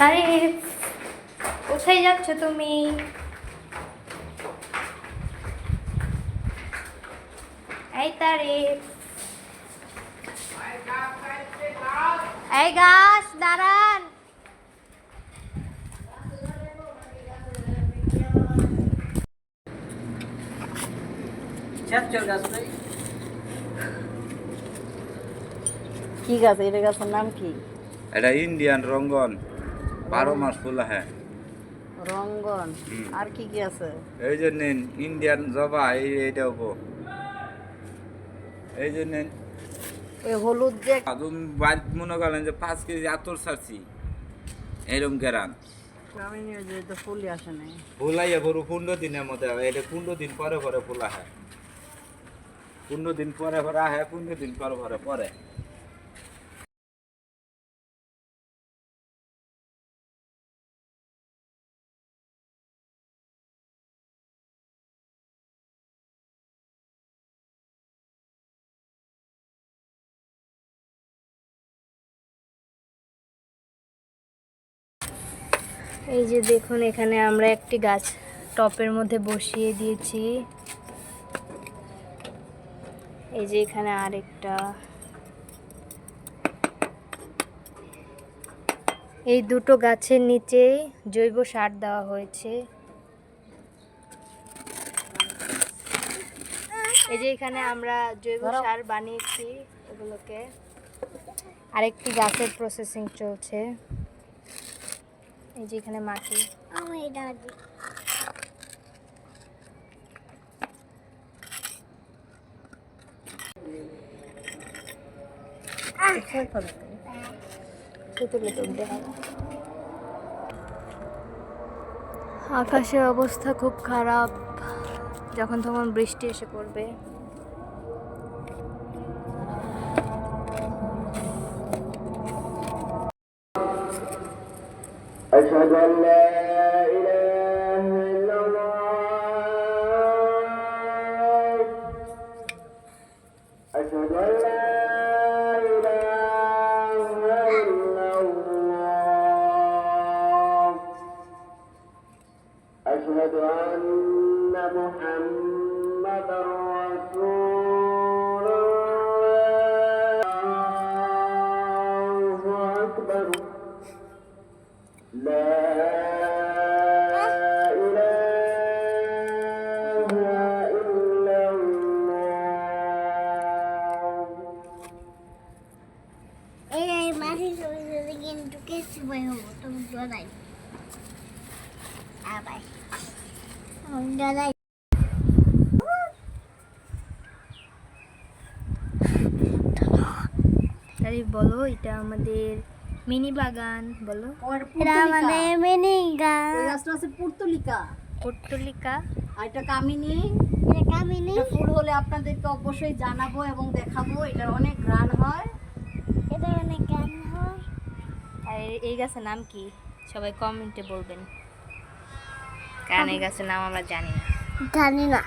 আরে কোথায় যাচ্ছ তুমি? এই তারিফ, এই গাছ দাঁড়ান। কি গাছ? এটা গাছের নাম কি? এটা ইন্ডিয়ান রঙ্গন, 12 মাস ফুল হ্যাঁ। রঙ্গন। আর কি কি আছে? এই যে নেন ইন্ডিয়ান জবা, এইটাও এই যে নেন। ওই হলুদ যে তুমি বাড়ি মনে করেন যে 5 কেজি আতর ছাড়ছি, এরকম গেরান আমি নিয়ে যে তো ফুলই আসে নাই। ফুলাইয়া গরু 15 দিনের মধ্যে হবে। এটা 15 দিন পরে পরে ফুলা হয়, 15 দিন পরে পরে আহে, 15 দিন পরে পরে পরে। এই যে দেখুন, এখানে আমরা একটি গাছ টপের মধ্যে বসিয়ে দিয়েছি। এই যে এখানে আরেকটা। এই দুটো গাছের নিচেই জৈব সার দেওয়া হয়েছে। এই যে এখানে আমরা জৈব সার বানিয়েছি এগুলোকে। আরেকটি গাছের প্রসেসিং চলছে। এই যে এখানে মাটি। আকাশের অবস্থা খুব খারাপ, যখন তখন বৃষ্টি এসে পড়বে। أشهد أن لا إله إلا الله أشهد أن لا إله إلا الله أشهد أن محمدا رسول الله أكبر لا إله إلا الله এই মাঠে চলে কিন্তু কিছু বই হবো তুমি জড়াই আবার জড়াই তাই বলো, এটা আমাদের মিনি বাগান। বলো, এটা আমাদের মিনি গান ওই গাছটা আছে পুর্তলিকা। পট্টলিকা। আর এটা কামিনী। এটা কামিনী এটা ফুল হলে আপনাদেরকে অবশ্যই জানাবো এবং দেখাবো। এটার অনেক ঘ্রাণ হয়। এটা অনেক গান হয়। আর এই গাছের নাম কি সবাই কমেন্টে বলবেন, কারণ এই গাছের নাম আমরা জানি না। জানি না।